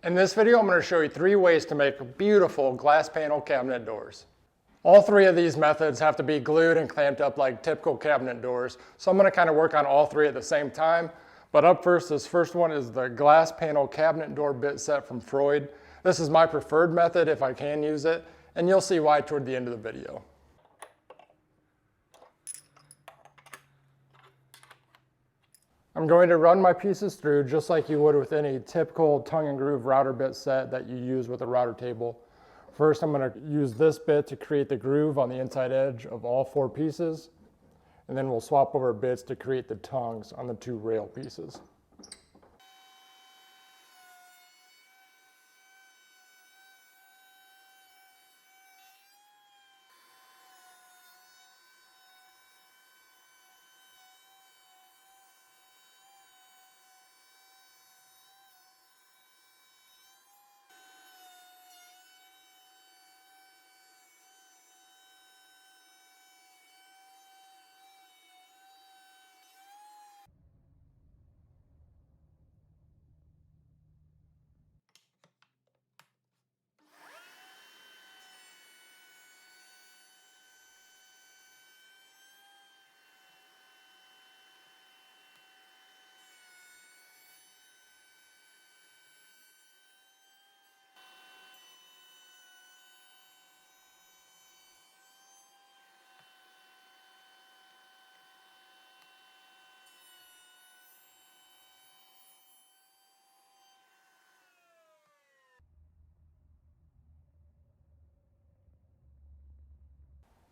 In this video, I'm going to show you 3 ways to make beautiful glass panel cabinet doors. All 3 of these methods have to be glued and clamped up like typical cabinet doors, so I'm going to kind of work on all 3 at the same time. But up first, this first one is the glass panel cabinet door bit set from Freud. This is my preferred method if I can use it, and you'll see why toward the end of the video. I'm going to run my pieces through just like you would with any typical tongue and groove router bit set that you use with a router table. First, I'm going to use this bit to create the groove on the inside edge of all 4 pieces, and then we'll swap over bits to create the tongues on the 2 rail pieces.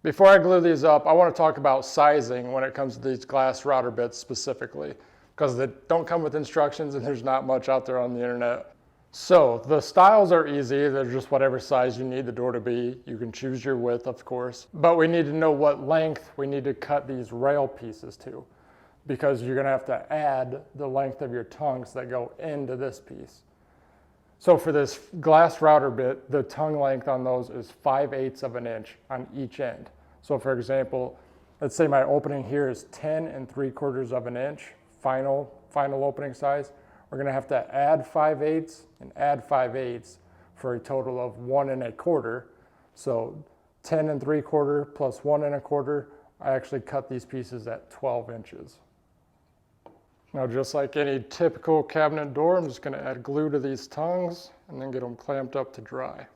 Before I glue these up, I want to talk about sizing when it comes to these glass router bits specifically, because they don't come with instructions and there's not much out there on the internet. So the styles are easy. They're just whatever size you need the door to be. You can choose your width, of course, but we need to know what length we need to cut these rail pieces to, because you're going to have to add the length of your tongues that go into this piece. So for this glass router bit, the tongue length on those is 5/8 of an inch on each end. So for example, let's say my opening here is 10 3/4 of an inch, final opening size. We're gonna have to add 5/8 and add 5/8 for a total of 1 1/4. So 10 3/4 plus 1 1/4, I actually cut these pieces at 12 inches. Now, just like any typical cabinet door, I'm just going to add glue to these tongues and then get them clamped up to dry.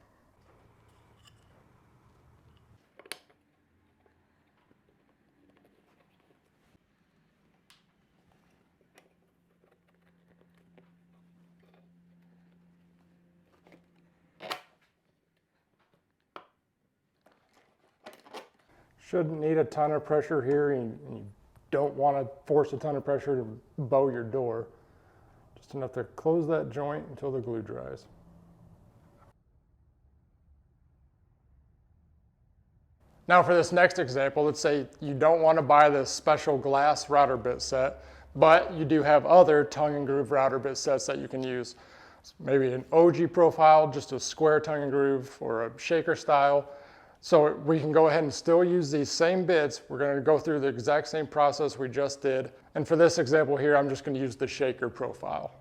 Shouldn't need a ton of pressure here, and you don't want to force a ton of pressure to bow your door. Just enough to close that joint until the glue dries. Now for this next example, let's say you don't want to buy this special glass router bit set, but you do have other tongue and groove router bit sets that you can use. Maybe an OG profile, just a square tongue and groove, or a shaker style. So we can go ahead and still use these same bits. We're going to go through the exact same process we just did. And for this example here, I'm just going to use the shaker profile.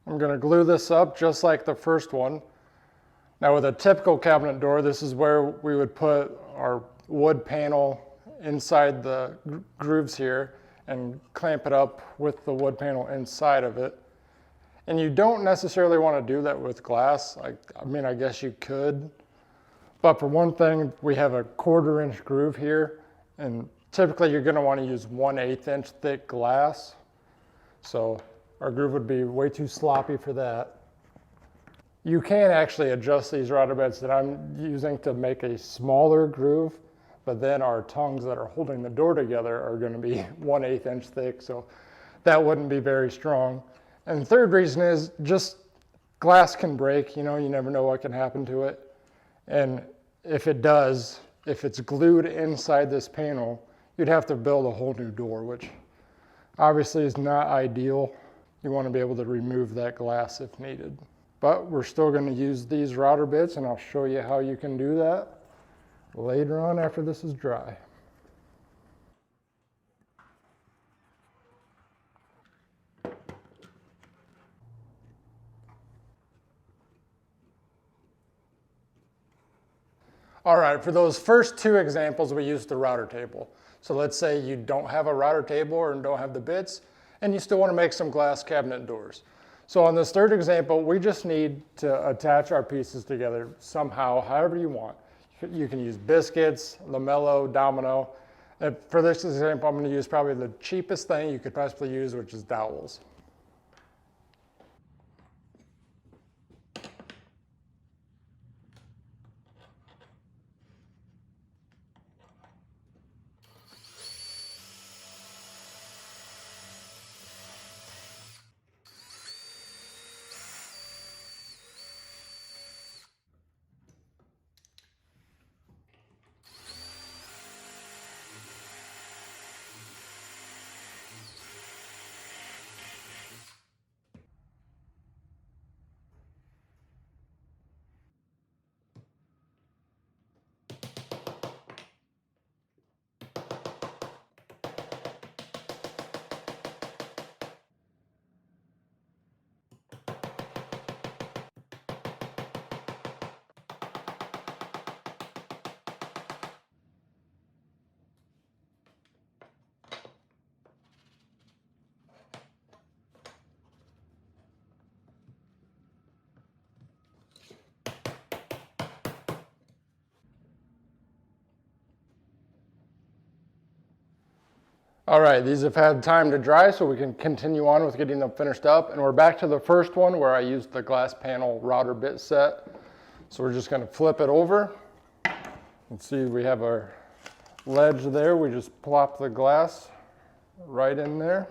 I'm going to glue this up just like the first one. Now with a typical cabinet door, this is where we would put our wood panel inside the grooves here and clamp it up with the wood panel inside of it. And you don't necessarily want to do that with glass. I mean, I guess you could. But for one thing, we have a 1/4 inch groove here, and typically you're going to want to use 1/8 inch thick glass. So our groove would be way too sloppy for that. You can actually adjust these router bits that I'm using to make a smaller groove. but then our tongues that are holding the door together are going to be 1/8 inch thick, so that wouldn't be very strong. And the third reason is just glass can break, you never know what can happen to it. And if it does, if it's glued inside this panel, you'd have to build a whole new door, which obviously is not ideal. You want to be able to remove that glass if needed. But we're still going to use these router bits, and I'll show you how you can do that later on after this is dry. All right, for those first two examples, we used the router table. So let's say you don't have a router table or don't have the bits, and you still want to make some glass cabinet doors. So on this third example, we just need to attach our pieces together somehow, however you want. You can use biscuits, lamello, domino. And for this example, I'm going to use probably the cheapest thing you could possibly use, which is dowels. All right, these have had time to dry, so we can continue on with getting them finished up. And we're back to the first one where I used the glass panel router bit set. So we're just going to flip it over. And see, we have our ledge there. We just plop the glass right in there.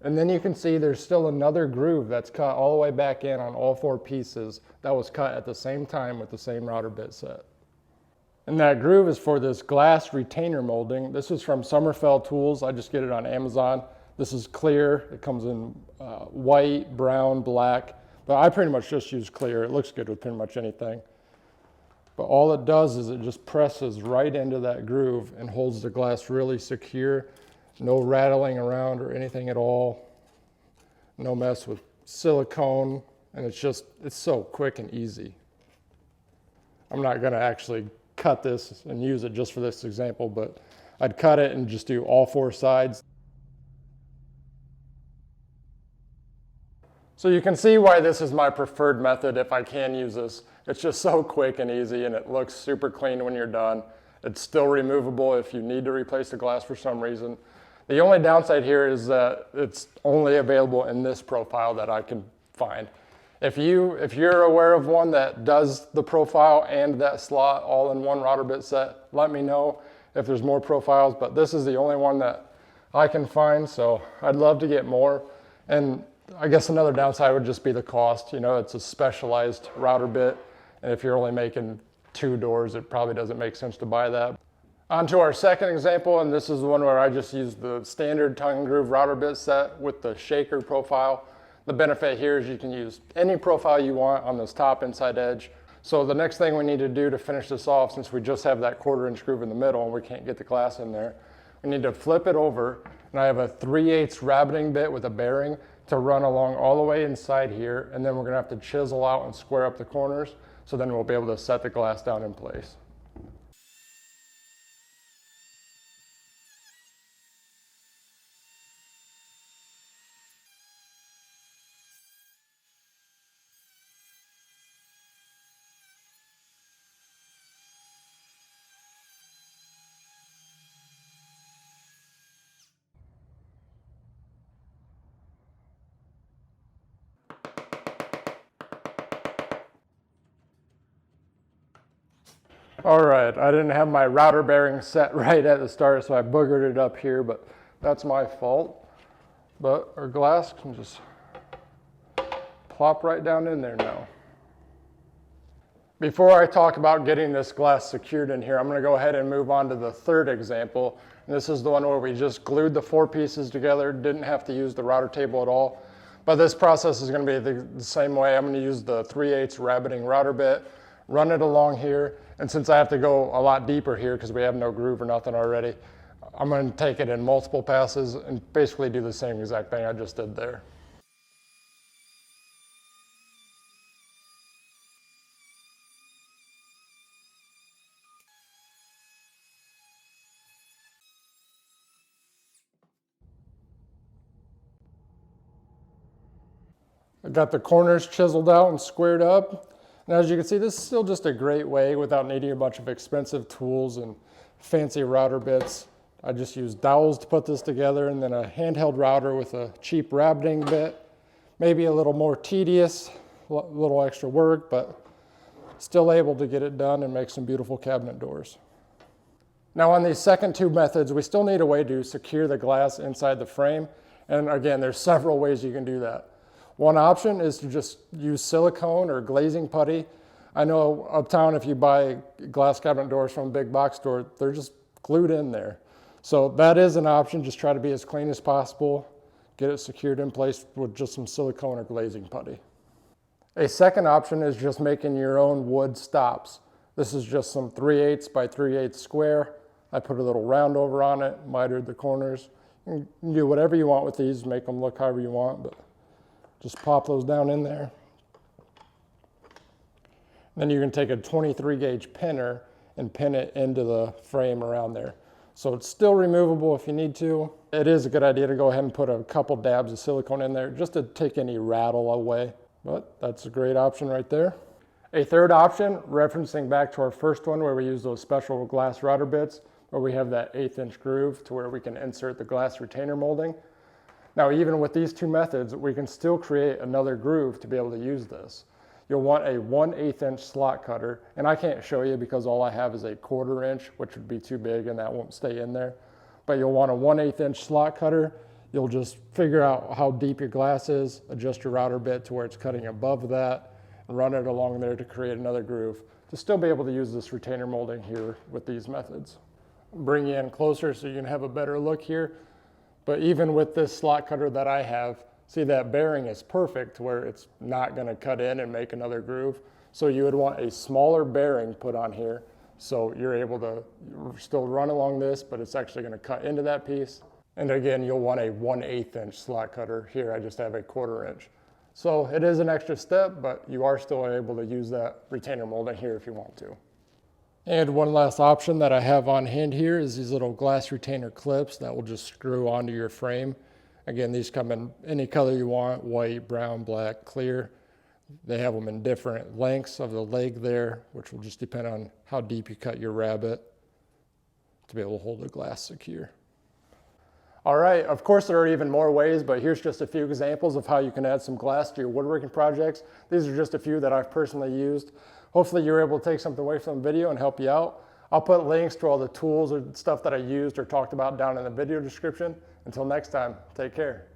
And then you can see there's still another groove that's cut all the way back in on all four pieces that was cut at the same time with the same router bit set. And that groove is for this glass retainer molding. This is from Sommerfeld Tools. I just get it on Amazon. This is clear. It comes in white, brown, black. But I pretty much just use clear. It looks good with pretty much anything. But all it does is it just presses right into that groove and holds the glass really secure. No rattling around or anything at all. No mess with silicone. And it's so quick and easy. I'm not going to actually cut this and use it just for this example, but I'd cut it and just do all four sides. So you can see why this is my preferred method if I can use this. It's just so quick and easy, and it looks super clean when you're done. It's still removable if you need to replace the glass for some reason. The only downside here is that it's only available in this profile that I can find. If you're aware of one that does the profile and that slot all in one router bit set, let me know if there's more profiles, but this is the only one that I can find, so I'd love to get more. And I guess another downside would just be the cost. It's a specialized router bit, and if you're only making 2 doors, it probably doesn't make sense to buy that. On to our second example, and this is the one where I just used the standard tongue and groove router bit set with the shaker profile. The benefit here is you can use any profile you want on this top inside edge. So the next thing we need to do to finish this off, since we just have that 1/4 inch groove in the middle and we can't get the glass in there, we need to flip it over, and I have a 3/8 rabbiting bit with a bearing to run along all the way inside here, and then we're gonna have to chisel out and square up the corners, so then we'll be able to set the glass down in place. All right, I didn't have my router bearing set right at the start, so I boogered it up here, but that's my fault. But our glass can just plop right down in there now. Before I talk about getting this glass secured in here, I'm going to go ahead and move on to the third example. And this is the one where we just glued the 4 pieces together, didn't have to use the router table at all. But this process is going to be the same way. I'm going to use the 3/8 rabbiting router bit, run it along here, and since I have to go a lot deeper here because we have no groove or nothing already, I'm going to take it in multiple passes and basically do the same exact thing I just did there. I got the corners chiseled out and squared up. And as you can see, this is still just a great way without needing a bunch of expensive tools and fancy router bits. I just used dowels to put this together and then a handheld router with a cheap rabbiting bit. Maybe a little more tedious, a little extra work, but still able to get it done and make some beautiful cabinet doors. Now on these second 2 methods, we still need a way to secure the glass inside the frame. And again, there's several ways you can do that. One option is to just use silicone or glazing putty. I know uptown if you buy glass cabinet doors from a big box store, they're just glued in there. So that is an option. Just try to be as clean as possible. Get it secured in place with just some silicone or glazing putty. A second option is just making your own wood stops. This is just some 3/8 by 3/8 square. I put a little round over on it, mitered the corners. You can do whatever you want with these, make them look however you want, but just pop those down in there. Then you can take a 23 gauge pinner and pin it into the frame around there. So it's still removable if you need to. It is a good idea to go ahead and put a couple dabs of silicone in there just to take any rattle away. But that's a great option right there. A third option, referencing back to our first one where we use those special glass router bits, where we have that 1/8 groove to where we can insert the glass retainer molding. Now, even with these 2 methods, we can still create another groove to be able to use this. You'll want a 1/8 slot cutter, and I can't show you because all I have is a 1/4 inch, which would be too big and that won't stay in there. But you'll want a 1/8 slot cutter. You'll just figure out how deep your glass is, adjust your router bit to where it's cutting above that, and run it along there to create another groove to still be able to use this retainer molding here with these methods. Bring you in closer so you can have a better look here. But even with this slot cutter that I have, see that bearing is perfect where it's not going to cut in and make another groove. So you would want a smaller bearing put on here so you're able to still run along this, but it's actually going to cut into that piece. And again, you'll want a 1/8 slot cutter. Here I just have a 1/4 inch. So it is an extra step, but you are still able to use that retainer molding here if you want to. And one last option that I have on hand here is these little glass retainer clips that will just screw onto your frame. Again, these come in any color you want, white, brown, black, clear. They have them in different lengths of the leg there, which will just depend on how deep you cut your rabbet to be able to hold the glass secure. All right, of course there are even more ways, but here's just a few examples of how you can add some glass to your woodworking projects. These are just a few that I've personally used. Hopefully you're able to take something away from the video and help you out. I'll put links to all the tools or stuff that I used or talked about down in the video description. Until next time, take care.